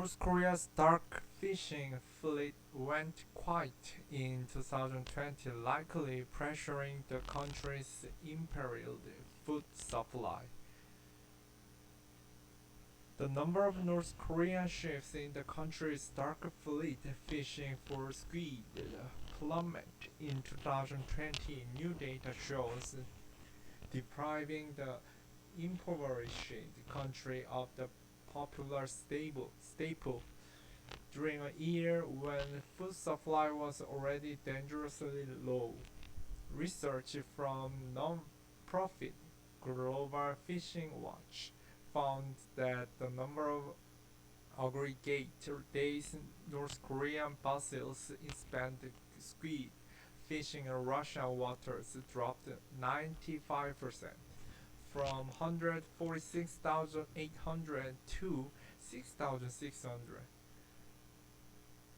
North Korea's dark fishing fleet went quiet in 2020, likely pressuring the country's imperiled food supply. The number of North Korean ships in the country's dark fleet fishing for squid plummeted in 2020, new data shows, depriving the impoverished country of the popular staple during a year when food supply was already dangerously low. Research from non-profit Global Fishing Watch found that the number of aggregate days North Korean vessels spent squid fishing in Russian waters dropped 95% from 146,800 to 6,600.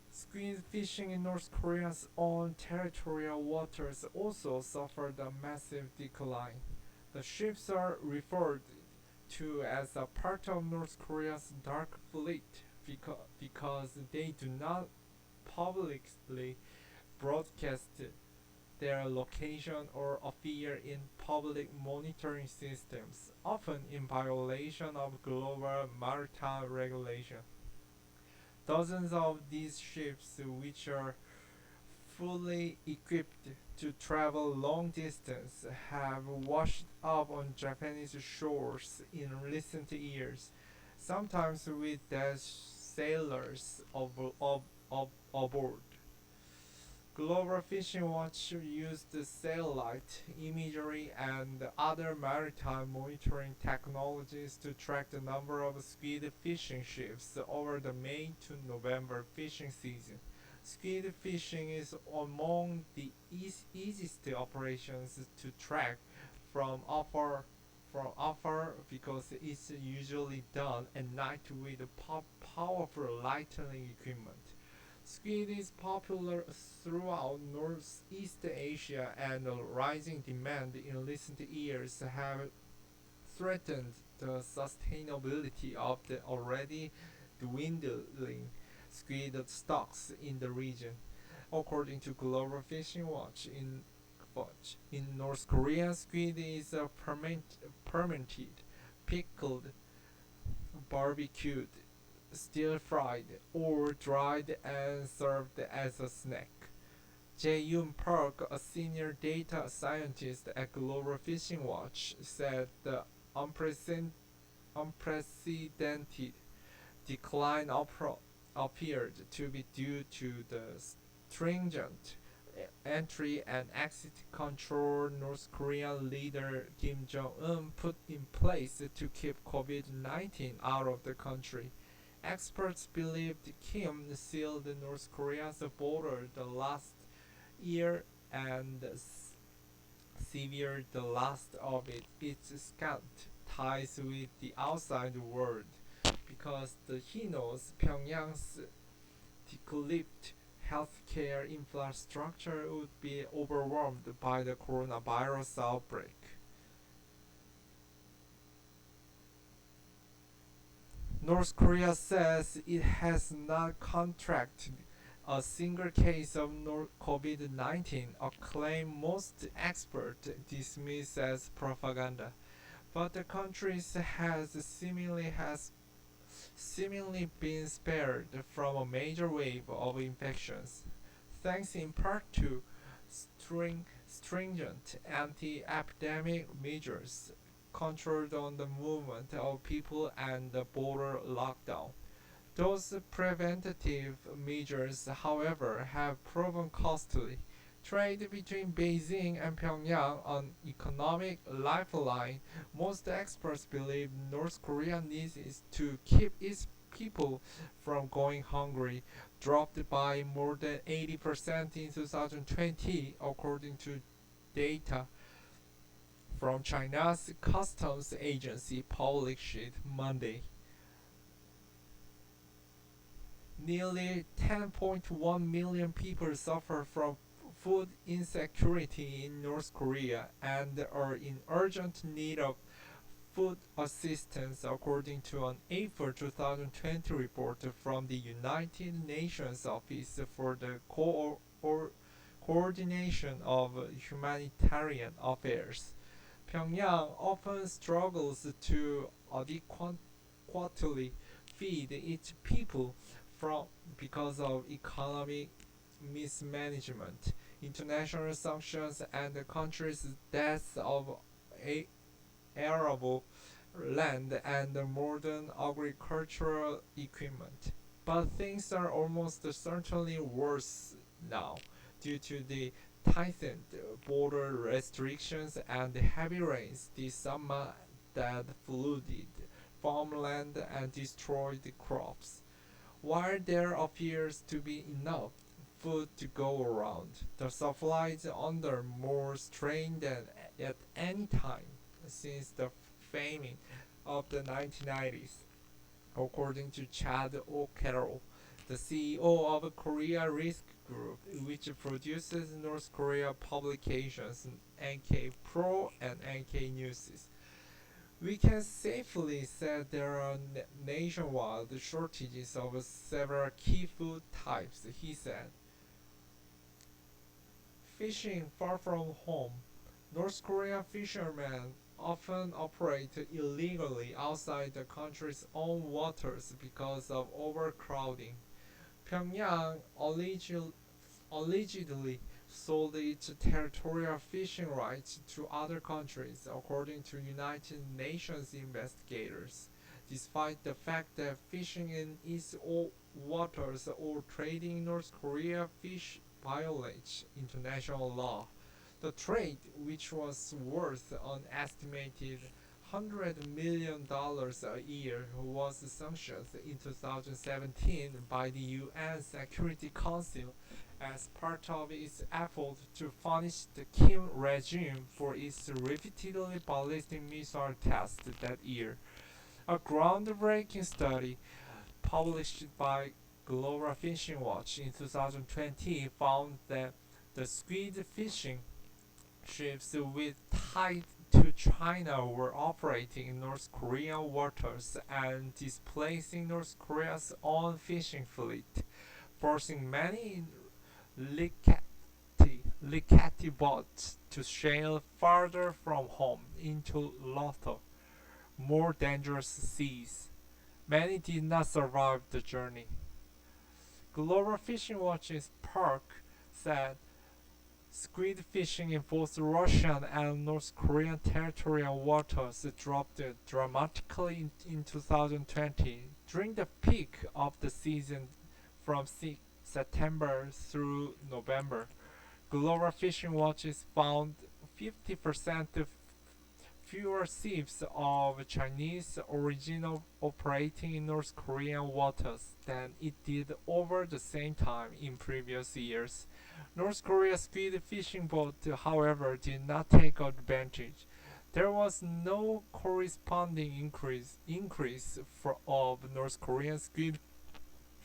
Squid fishing in North Korea's own territorial waters also suffered a massive decline. The ships are referred to as a part of North Korea's dark fleet because they do not publicly broadcast their location or appear in public monitoring systems, often in violation of global maritime regulation. Dozens of these ships, which are fully equipped to travel long distance, have washed up on Japanese shores in recent years, sometimes with their sailors aboard. Global Fishing Watch used satellite imagery and other maritime monitoring technologies to track the number of squid fishing ships over the May to November fishing season. Squid fishing is among the easiest operations to track from afar because it's usually done at night with powerful lighting equipment. Squid is popular throughout Northeast Asia, and rising demand in recent years have threatened the sustainability of the already dwindling squid stocks in the region. According to Global Fishing Watch, in North Korea, squid is fermented, pickled, barbecued, stir-fried, or dried and served as a snack. Jae-yoon Park, a senior data scientist at Global Fishing Watch, said the unprecedented decline appeared to be due to the stringent entry and exit control North Korean leader Kim Jong-un put in place to keep COVID-19 out of the country. Experts believed Kim sealed North Korea's border the last year and severed the last of its scant ties with the outside world because he knows Pyongyang's declipped healthcare infrastructure would be overwhelmed by the coronavirus outbreak. North Korea says it has not contracted a single case of COVID-19, a claim most experts dismiss as propaganda. But the country has seemingly been spared from a major wave of infections, thanks in part to stringent anti-epidemic measures, controlled on the movement of people and the border lockdown. Those preventative measures, however, have proven costly. Trade between Beijing and Pyongyang, an economic lifeline most experts believe North Korea needs is to keep its people from going hungry, dropped by more than 80% in 2020, according to data from China's customs agency published Monday. Nearly 10.1 million people suffer from food insecurity in North Korea and are in urgent need of food assistance, according to an April 2020 report from the United Nations Office for the Coordination of Humanitarian Affairs. Pyongyang often struggles to adequately feed its people because of economic mismanagement, international sanctions, and the country's death of arable land and modern agricultural equipment. But things are almost certainly worse now due to the tightened border restrictions and heavy rains this summer that flooded farmland and destroyed crops. While there appears to be enough food to go around, the supply is under more strain than at any time since the famine of the 1990s, according to Chad O'Carroll, the CEO of Korea Risk Group, which produces North Korea publications NK Pro and NK News. We can safely say there are nationwide shortages of several key food types, he said. Fishing far from home. North Korean fishermen often operate illegally outside the country's own waters because of overcrowding. Pyongyang allegedly sold its territorial fishing rights to other countries, according to United Nations investigators, despite the fact that fishing in its own waters or trading North Korea fish violates international law. The trade, which was worth an estimated $100 million a year, was sanctioned in 2017 by the UN Security Council as part of its effort to punish the Kim regime for its repeatedly ballistic missile tests that year. A groundbreaking study published by Global Fishing Watch in 2020 found that the squid fishing ships with ties to China were operating in North Korean waters and displacing North Korea's own fishing fleet, forcing many Likati boats to sail farther from home into Lotto, more dangerous seas. Many did not survive the journey. Global Fishing Watch's Park said squid fishing in both Russian and North Korean territorial waters dropped dramatically in 2020 during the peak of the season from September through November. Global Fishing Watches found 50% fewer ships of Chinese origin operating in North Korean waters than it did over the same time in previous years. North Korea's squid fishing boat, however, did not take advantage. There was no corresponding increase of North Korean squid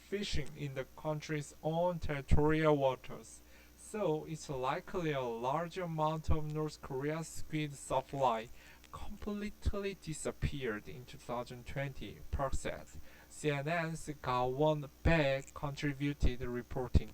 fishing in the country's own territorial waters, so it's likely a large amount of North Korea's squid supply completely disappeared in 2020, Park said. CNN's Ga Won Bae contributed reporting.